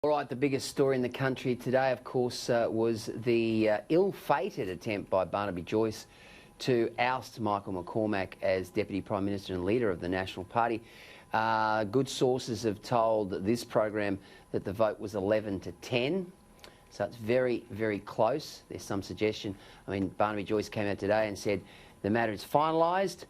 All right, the biggest story in the country today, of course, was the ill-fated attempt by Barnaby Joyce to oust Michael McCormack as Deputy Prime Minister and leader of the National Party. Good sources have told this program that the vote was 11-10. So it's very, very close. There's some suggestion. I mean, Barnaby Joyce came out today and said the matter is finalised.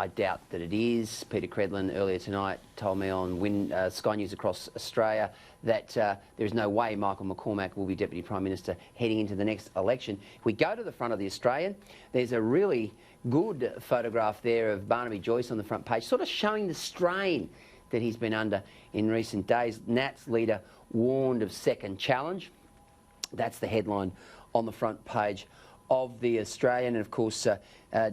I doubt that it is. Peter Gleeson earlier tonight told me on Sky News across Australia that there is no way Michael McCormack will be Deputy Prime Minister heading into the next election. If we go to the front of the Australian, there's a really good photograph there of Barnaby Joyce on the front page, sort of showing the strain that he's been under in recent days. Nat's leader warned of second challenge. That's the headline on the front page of the Australian. And of course,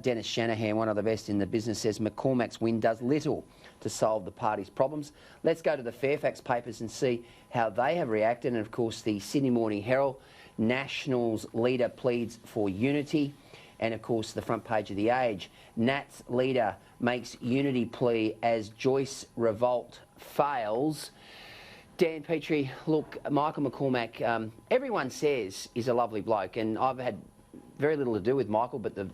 Dennis Shanahan, one of the best in the business, says McCormack's win does little to solve the party's problems. Let's go to the Fairfax papers and see how they have reacted. And of course, the Sydney Morning Herald, Nationals leader pleads for unity. And of course, the front page of The Age, Nat's leader makes unity plea as Joyce revolt fails. Dan Petrie, look, Michael McCormack, everyone says is a lovely bloke, and I've had very little to do with Michael, but the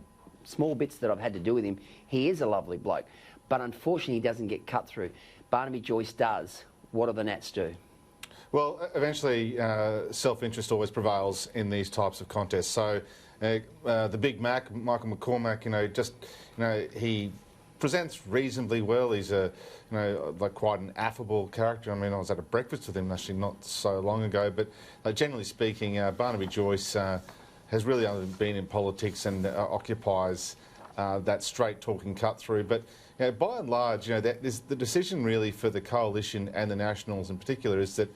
small bits that I've had to do with him, he is a lovely bloke. But unfortunately, he doesn't get cut through. Barnaby Joyce does. What do the Nats do? Well, eventually, self-interest always prevails in these types of contests. So, the Big Mac, Michael McCormack, he presents reasonably well. He's like quite an affable character. I mean, I was at a breakfast with him actually not so long ago. But generally speaking, Barnaby Joyce has really only been in politics and occupies that straight-talking cut-through. But by and large, the decision really for the coalition and the Nationals in particular is that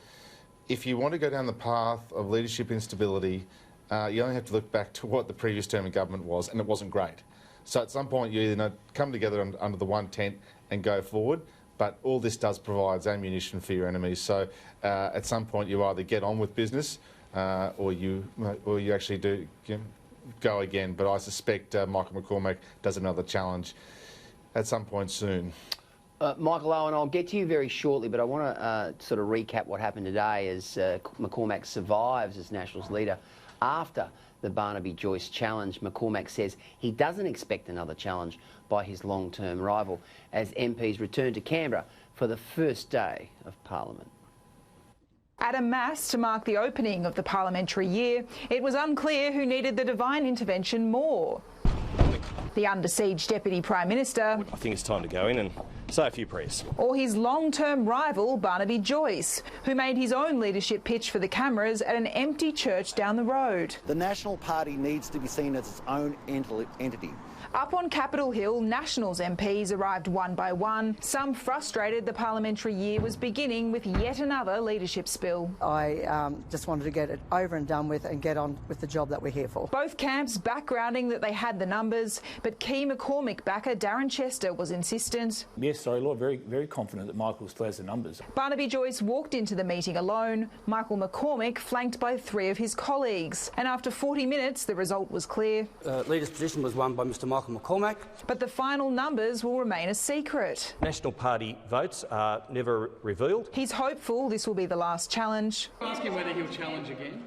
if you want to go down the path of leadership instability, you only have to look back to what the previous term of government was, and it wasn't great. So at some point you either come together under the one tent and go forward, but all this does provides ammunition for your enemies. So at some point you either get on with business or you actually do go again. But I suspect Michael McCormack does another challenge at some point soon. Michael Owen, I'll get to you very shortly, but I want to sort of recap what happened today as McCormack survives as Nationals leader after the Barnaby Joyce challenge. McCormack says he doesn't expect another challenge by his long-term rival as MPs return to Canberra for the first day of Parliament. At a mass to mark the opening of the parliamentary year, it was unclear who needed the divine intervention more. The under siege Deputy Prime Minister, I think it's time to go in and say a few prayers, or his long-term rival Barnaby Joyce, who made his own leadership pitch for the cameras at an empty church down the road. The National Party needs to be seen as its own entity. Up on Capitol Hill, Nationals MPs arrived one by one. Some frustrated the parliamentary year was beginning with yet another leadership spill. I just wanted to get it over and done with and get on with the job that we're here for. Both camps backgrounding that they had the numbers, but key McCormack backer Darren Chester was insistent. Yes, sorry, Lord, very confident that Michael still has the numbers. Barnaby Joyce walked into the meeting alone, Michael McCormack flanked by three of his colleagues. And after 40 minutes, the result was clear. Leader's position was won by Mr Michael McCormack. But the final numbers will remain a secret. National Party votes are never revealed. He's hopeful this will be the last challenge. Ask him whether he'll challenge again.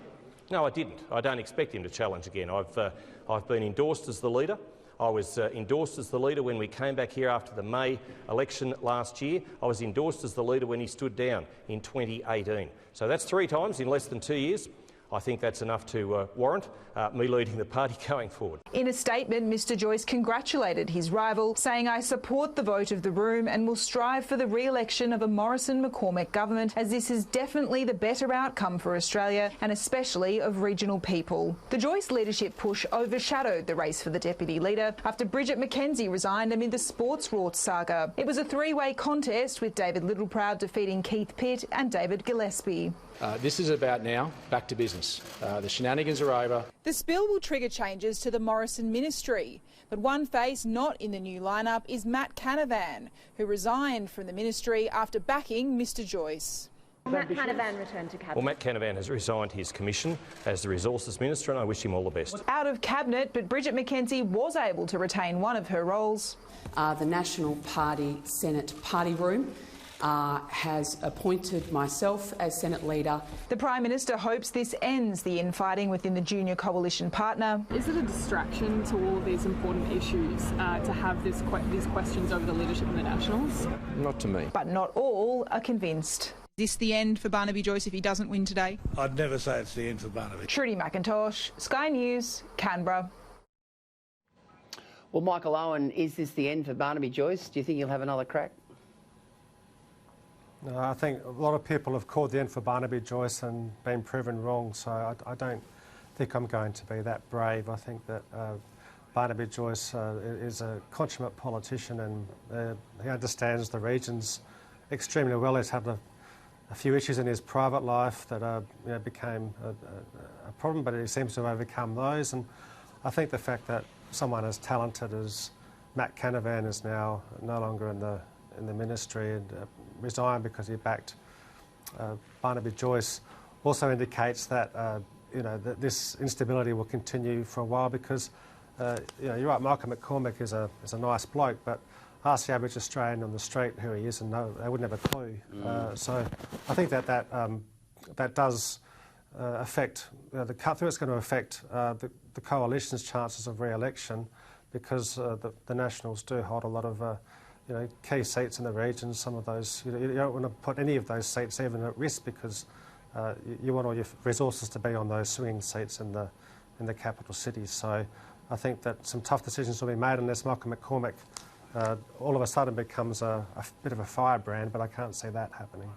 No, I didn't. I don't expect him to challenge again. I've been endorsed as the leader. I was endorsed as the leader when we came back here after the May election last year. I was endorsed as the leader when he stood down in 2018. So that's 3 times in less than 2 years. I think that's enough to warrant me leading the party going forward. In a statement, Mr Joyce congratulated his rival, saying, "I support the vote of the room and will strive for the re-election of a Morrison-McCormack government, as this is definitely the better outcome for Australia and especially of regional people." The Joyce leadership push overshadowed the race for the deputy leader after Bridget McKenzie resigned amid the sports rorts saga. It was a 3-way contest with David Littleproud defeating Keith Pitt and David Gillespie. This is about now back to business. The shenanigans are over. The spill will trigger changes to the Morrison ministry, but one face not in the new lineup is Matt Canavan, who resigned from the ministry after backing Mr Joyce. Matt Canavan returned to Cabinet. Well, Matt Canavan has resigned his commission as the Resources Minister, and I wish him all the best. Out of Cabinet, but Bridget McKenzie was able to retain one of her roles. The National Party Senate Party Room has appointed myself as Senate Leader. The Prime Minister hopes this ends the infighting within the junior coalition partner. Is it a distraction to all of these important issues to have these questions over the leadership of the Nationals? Not to me. But not all are convinced. Is this the end for Barnaby Joyce if he doesn't win today? I'd never say it's the end for Barnaby. Trudy McIntosh, Sky News, Canberra. Well, Michael Owen, is this the end for Barnaby Joyce? Do you think he'll have another crack? No, I think a lot of people have called the end for Barnaby Joyce and been proven wrong, so I don't think I'm going to be that brave. I think that Barnaby Joyce is a consummate politician and he understands the regions extremely well. He's had a few issues in his private life that became a problem, but he seems to have overcome those. And I think the fact that someone as talented as Matt Canavan is now no longer in the ministry and resigned because he backed Barnaby Joyce also indicates that that this instability will continue for a while because you're right, Michael McCormack is a nice bloke, but ask the average Australian on the street who he is and they wouldn't have a clue. So I think that does affect the cut through. It's going to affect the coalition's chances of re-election because the Nationals do hold a lot of key seats in the region. Some of those you don't want to put any of those seats even at risk because you want all your resources to be on those swinging seats in the capital cities. So I think that some tough decisions will be made unless Michael McCormack all of a sudden becomes a bit of a firebrand, but I can't see that happening.